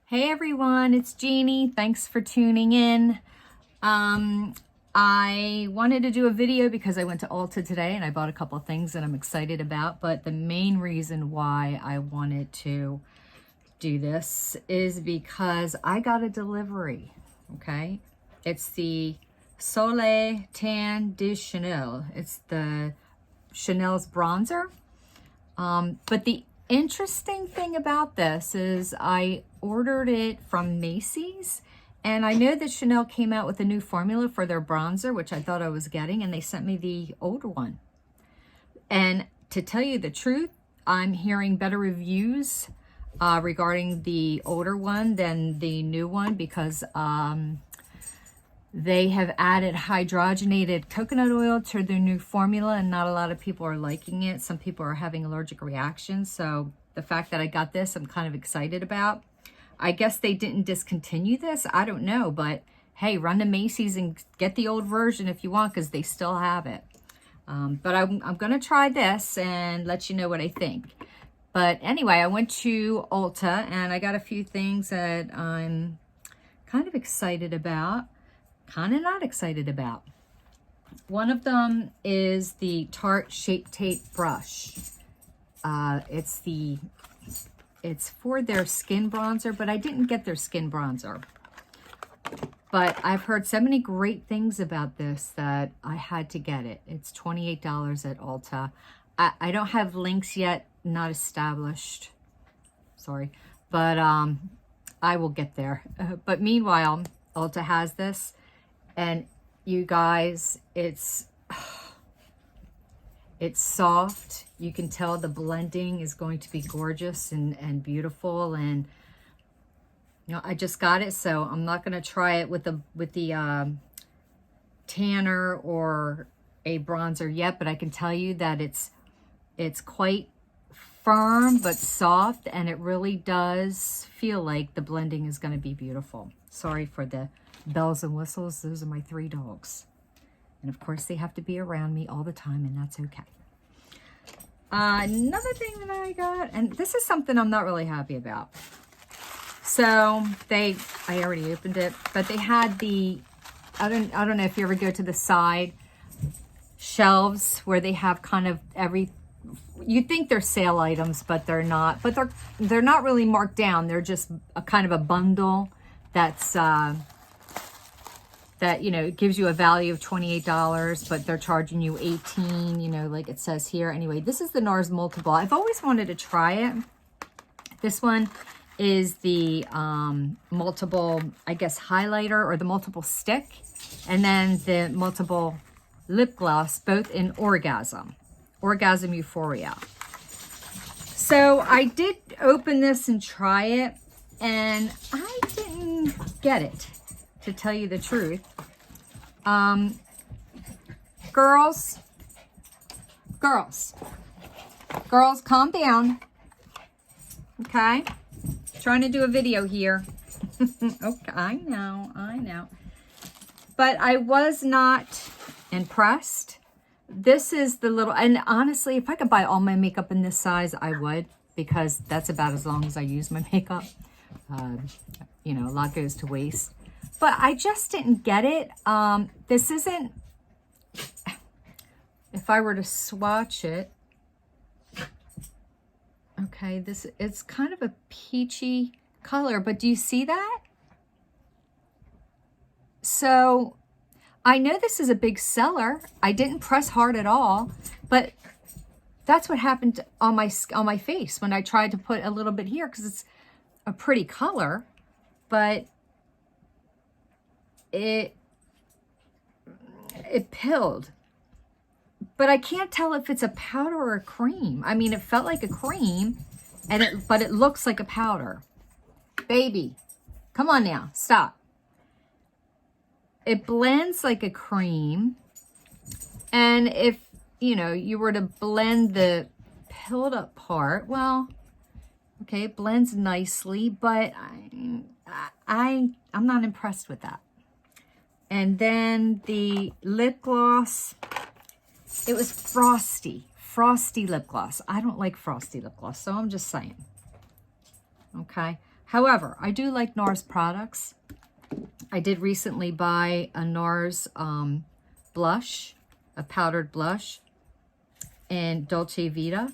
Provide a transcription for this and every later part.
Hey everyone, it's Jeannie. Thanks for tuning in. I wanted to do a video because I went to Ulta today and I bought a couple of things that I'm excited about, but the main reason why I wanted to do this is because I got a delivery, okay? It's the Soleil Tan de Chanel. It's the Chanel's bronzer. But the interesting thing about this is I ordered it from Macy's, and I know that Chanel came out with a new formula for their bronzer, which I thought I was getting, and they sent me the older one. And to tell you the truth, I'm hearing better reviews regarding the older one than the new one because they have added hydrogenated coconut oil to their new formula, and not a lot of people are liking it. Some people are having allergic reactions. So the fact that I got this, I'm kind of excited about. I guess they didn't discontinue this. I don't know, but hey, run to Macy's and get the old version if you want, because they still have it. But I'm going to try this and let you know what I think. But anyway, I went to Ulta and I got a few things that I'm kind of excited about, kind of not excited about. One of them is the Tarte Shape Tape brush. It's for their skin bronzer, but I didn't get their skin bronzer. But I've heard so many great things about this that I had to get it. It's $28 at Ulta. I don't have links yet, not established. Sorry. But I will get there. But meanwhile, Ulta has this. And you guys, it's soft. You can tell the blending is going to be gorgeous and beautiful. And you know, I just got it, so I'm not going to try it with the tanner or a bronzer yet. But I can tell you that it's quite firm but soft, and it really does feel like the blending is going to be beautiful. Sorry for the bells and whistles. Those are my 3 dogs. And of course, they have to be around me all the time, and that's okay. Another thing that I got, and this is something I'm not really happy about. So I already opened it, but they had the, I don't know if you ever go to the side shelves where they have kind of you think they're sale items, but they're not. But they're not really marked down. They're just a kind of a bundle that's that, you know, it gives you a value of $28, but they're charging you $18, you know, like it says here. Anyway, this is the Nars multiple. I've always wanted to try it. This one is the multiple, I guess, highlighter, or the multiple stick, and then the multiple lip gloss, both in Orgasm Euphoria. So I did open this and try it, and I didn't get it, to tell you the truth. Girls, calm down. Okay? Trying to do a video here. Okay, I know. But I was not impressed. This is the little, and honestly, if I could buy all my makeup in this size, I would, because that's about as long as I use my makeup. You know, a lot goes to waste. But I just didn't get it. This isn't, if I were to swatch it, okay, it's kind of a peachy color, but do you see that? So I know this is a big seller. I didn't press hard at all, but that's what happened on my face when I tried to put a little bit here, because it's a pretty color, but it pilled. But I can't tell if it's a powder or a cream. I mean, it felt like a cream, but it looks like a powder. Baby, come on now, stop. It blends like a cream. And if, you know, you were to blend the pilled up part, well, okay, it blends nicely, but I'm not impressed with that. And then the lip gloss, it was frosty lip gloss. I don't like frosty lip gloss, so I'm just saying. Okay. However, I do like Nars products. I did recently buy a Nars blush, a powdered blush in Dolce Vita.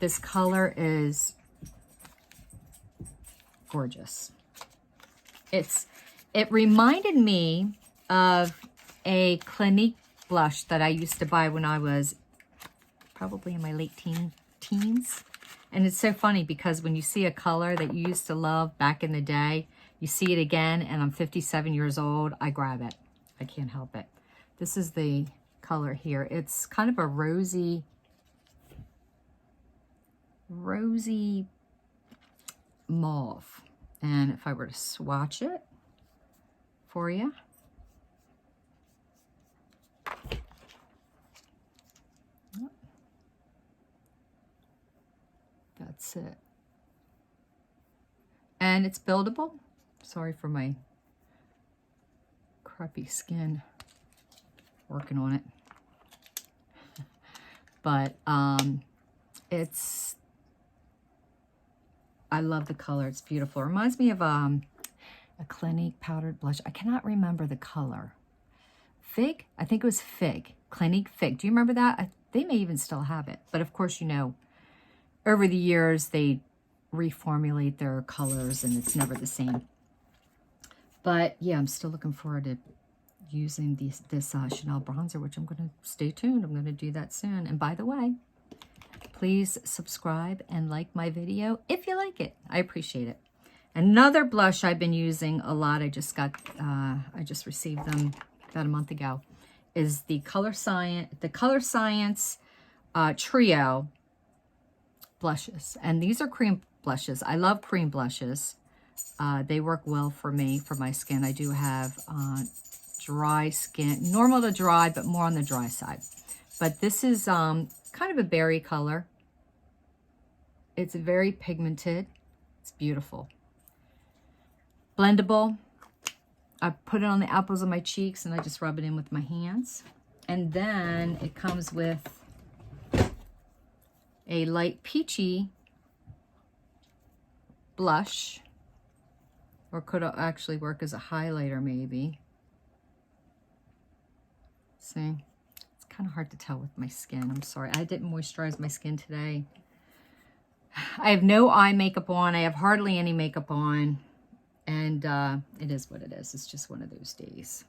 This color is gorgeous. It reminded me of a Clinique blush that I used to buy when I was probably in my late teens. And it's so funny because when you see a color that you used to love back in the day, you see it again, and I'm 57 years old, I grab it. I can't help it. This is the color here. It's kind of a rosy mauve. And if I were to swatch it for you. That's it. And it's buildable. Sorry for my crappy skin. Working on it. But I love the color. It's beautiful. It reminds me of a Clinique powdered blush. I cannot remember the color. Fig? I think it was Fig. Clinique Fig. Do you remember that? They may even still have it. But of course, you know, over the years, they reformulate their colors and it's never the same. But yeah, I'm still looking forward to using this Chanel bronzer, which I'm going to stay tuned. I'm going to do that soon. And by the way, please subscribe and like my video if you like it. I appreciate it. Another blush I've been using a lot, I just received them about a month ago, is the Colorscience Trio blushes. And these are cream blushes. I love cream blushes. They work well for me, for my skin. I do have dry skin, normal to dry, but more on the dry side. But this is kind of a berry color. It's very pigmented. It's beautiful. Blendable. I put it on the apples of my cheeks and I just rub it in with my hands. And then it comes with a light peachy blush, or could actually work as a highlighter maybe. See, it's kind of hard to tell with my skin. I'm sorry, I didn't moisturize my skin today. I have no eye makeup on. I have hardly any makeup on. And it is what it is. It's just one of those days.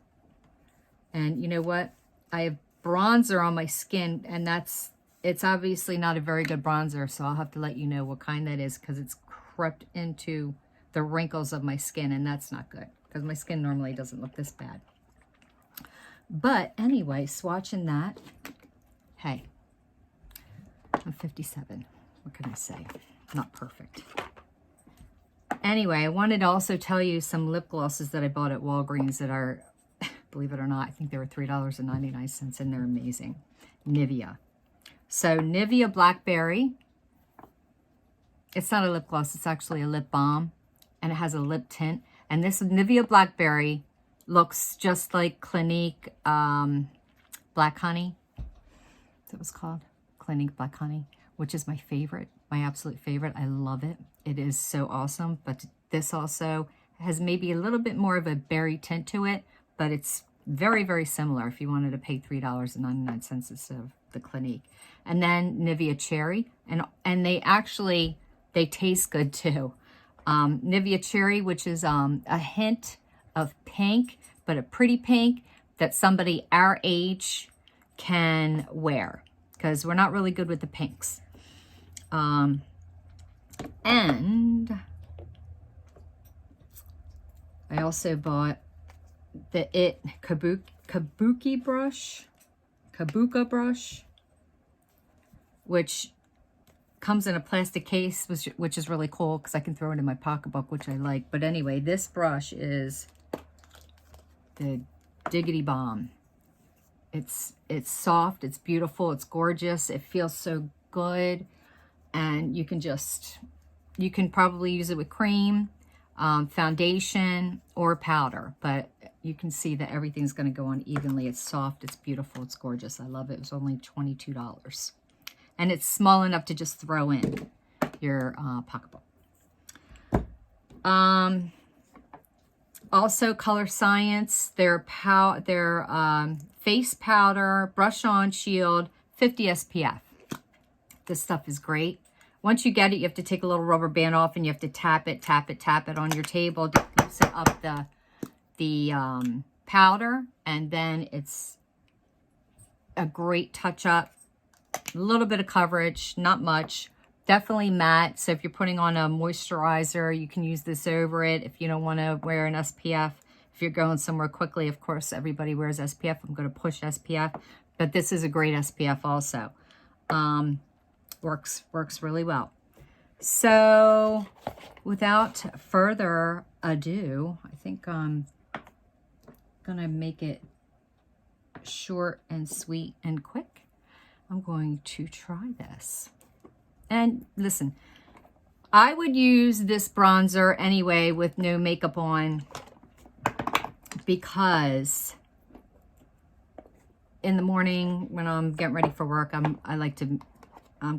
And you know what? I have bronzer on my skin, and it's obviously not a very good bronzer, so I'll have to let you know what kind that is because it's crept into the wrinkles of my skin, and that's not good because my skin normally doesn't look this bad. But anyway, swatching that. Hey, I'm 57. What can I say? Not perfect. Anyway, I wanted to also tell you some lip glosses that I bought at Walgreens that are, believe it or not, I think they were $3.99, and they're amazing. Nivea. So Nivea Blackberry. It's not a lip gloss. It's actually a lip balm, and it has a lip tint. And this Nivea Blackberry looks just like Clinique Black Honey. That's what it was called. Clinique Black Honey, which is my favorite. My absolute favorite. I love it. It is so awesome. But this also has maybe a little bit more of a berry tint to it, but it's very, very similar if you wanted to pay $3.99 instead of the Clinique. And then Nivea Cherry. And they taste good too. Nivea Cherry, which is a hint of pink, but a pretty pink that somebody our age can wear, because we're not really good with the pinks. And I also bought the Kabuka brush, which comes in a plastic case, which is really cool because I can throw it in my pocketbook, which I like. But anyway, this brush is the Diggity Bomb. It's soft, it's beautiful, it's gorgeous, it feels so good. And you can probably use it with cream, foundation, or powder. But you can see that everything's going to go on evenly. It's soft, it's beautiful, it's gorgeous. I love it. It was only $22. And it's small enough to just throw in your pocketbook. Also Colorscience, their face powder, brush on shield, 50 SPF. This stuff is great. Once you get it, you have to take a little rubber band off and you have to tap it on your table to loosen up the powder, and then it's a great touch up. A little bit of coverage, not much. Definitely matte, so if you're putting on a moisturizer, you can use this over it if you don't want to wear an SPF. If you're going somewhere quickly, of course, everybody wears SPF. I'm going to push SPF, but this is a great SPF also. Works really well. So without further ado, I think I'm going to make it short and sweet and quick. I'm going to try this. And listen, I would use this bronzer anyway with no makeup on, because in the morning when I'm getting ready for work, I'm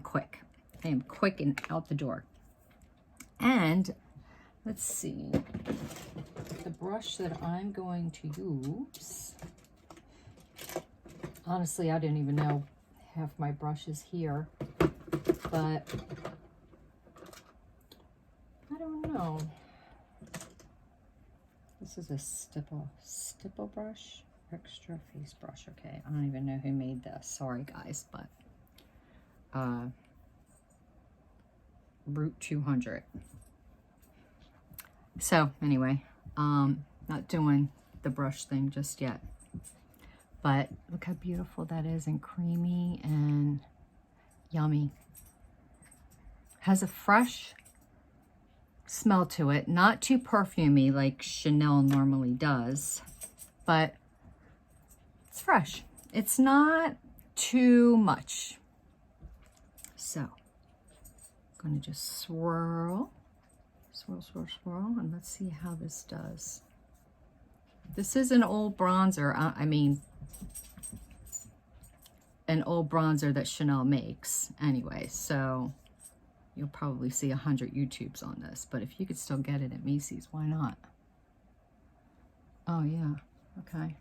quick. I am quick and out the door. And let's see, the brush that I'm going to use, honestly, I don't even know half my brushes here. But I don't know. This is a stipple brush, extra face brush. Okay, I don't even know who made this. Sorry guys, but Root 200. So anyway, not doing the brush thing just yet. But look how beautiful that is, and creamy and yummy. Has a fresh smell to it, not too perfumey like Chanel normally does, but it's fresh. It's not too much. So I'm going to just swirl, and let's see how this does. This is an old bronzer. I mean, an old bronzer that Chanel makes anyway, so you'll probably see 100 YouTubes on this, but if you could still get it at Macy's, why not? Oh yeah, okay.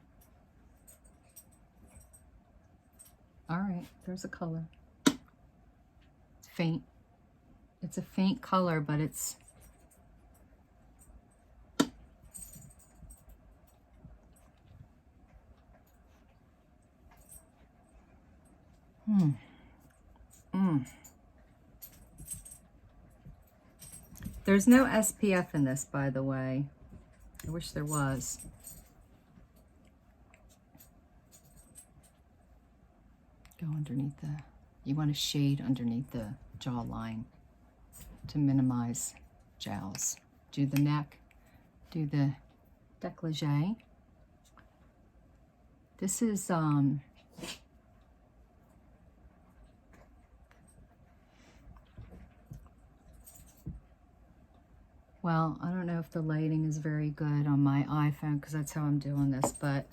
All right, there's a color. It's faint. It's a faint color, but it's There's no SPF in this, by the way. I wish there was. Go underneath you want to shade underneath the jawline to minimize jowls. Do the neck, do the décolleté. This is, well, I don't know if the lighting is very good on my iPhone because that's how I'm doing this, but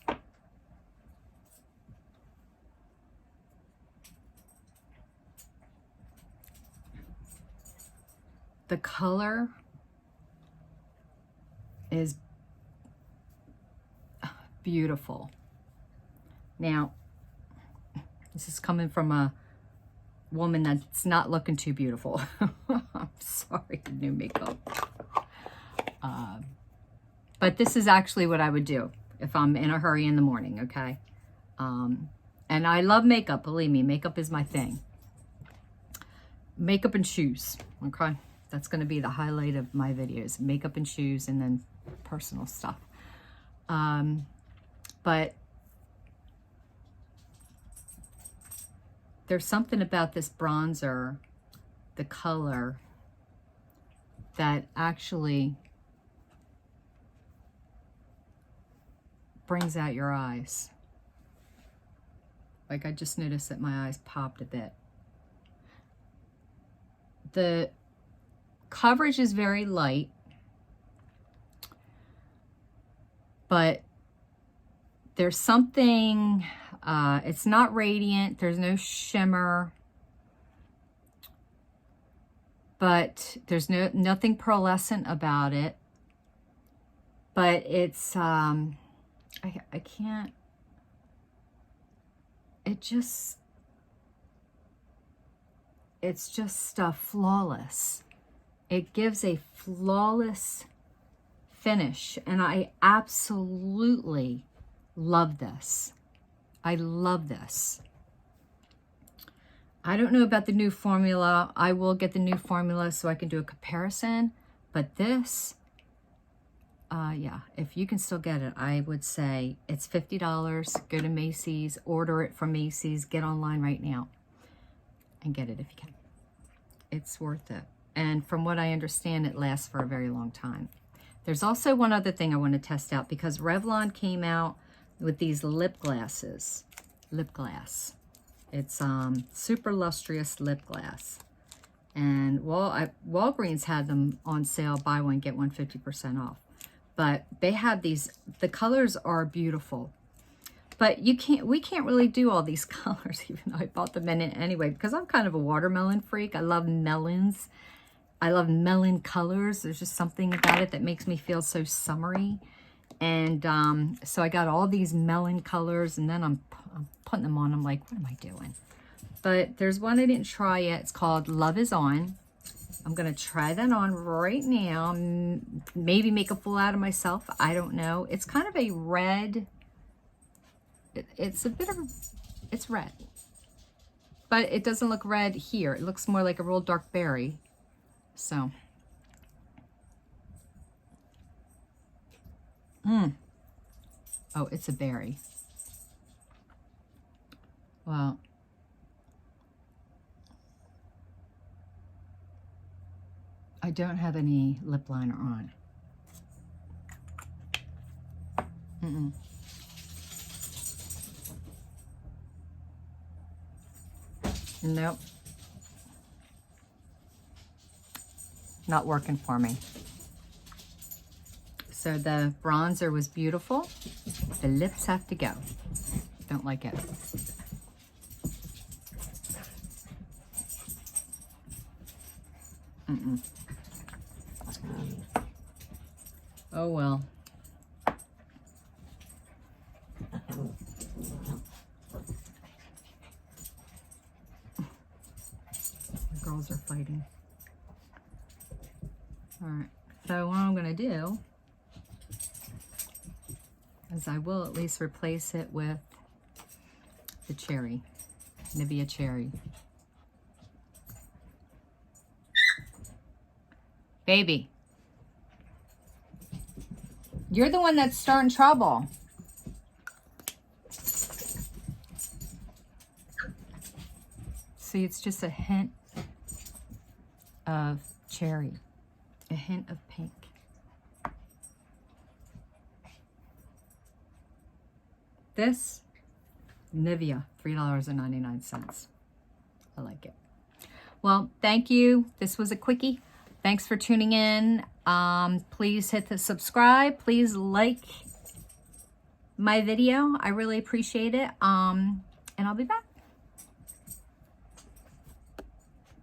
the color is beautiful. Now, this is coming from a woman that's not looking too beautiful. I'm sorry, new makeup. But this is actually what I would do if I'm in a hurry in the morning, okay? And I love makeup, believe me, makeup is my thing. Makeup and shoes, okay? That's going to be the highlight of my videos, makeup and shoes, and then personal stuff. But there's something about this bronzer, the color, that actually brings out your eyes. Like, I just noticed that my eyes popped a bit. The coverage is very light, but there's something, it's not radiant, there's no shimmer. but there's nothing pearlescent about it. But it's, I can't, it's just flawless. It gives a flawless finish, and I absolutely love this. I love this. I don't know about the new formula. I will get the new formula so I can do a comparison, but this, yeah, if you can still get it, I would say it's $50. Go to Macy's, order it from Macy's, get online right now and get it if you can. It's worth it. And from what I understand, it lasts for a very long time. There's also one other thing I want to test out, because Revlon came out with these lip glasses. Lip glass. It's super lustrous lip glass. And Walgreens had them on sale, buy one, get one 50% off. But they have these, the colors are beautiful. But we can't really do all these colors, even though I bought them in it anyway, because I'm kind of a watermelon freak. I love melons. I love melon colors. There's just something about it that makes me feel so summery. And so I got all these melon colors, and then I'm putting them on. I'm like, what am I doing? But there's one I didn't try yet. It's called Love Is On. I'm going to try that on right now. Maybe make a fool out of myself. I don't know. It's kind of a red. It's a bit of, it's red. But it doesn't look red here. It looks more like a real dark berry. So. Oh, it's a berry. Well. I don't have any lip liner on. Nope. Not working for me. So the bronzer was beautiful. The lips have to go. Don't like it. Oh well. The girls are fighting. All right. So what I'm going to do is I will at least replace it with the cherry, Nivea cherry. Baby, you're the one that's starting trouble. See, it's just a hint of cherry, a hint of pink. This, Nivea, $3.99. I like it. Well, thank you. This was a quickie. Thanks for tuning in. Please hit the subscribe. Please like my video. I really appreciate it. And I'll be back.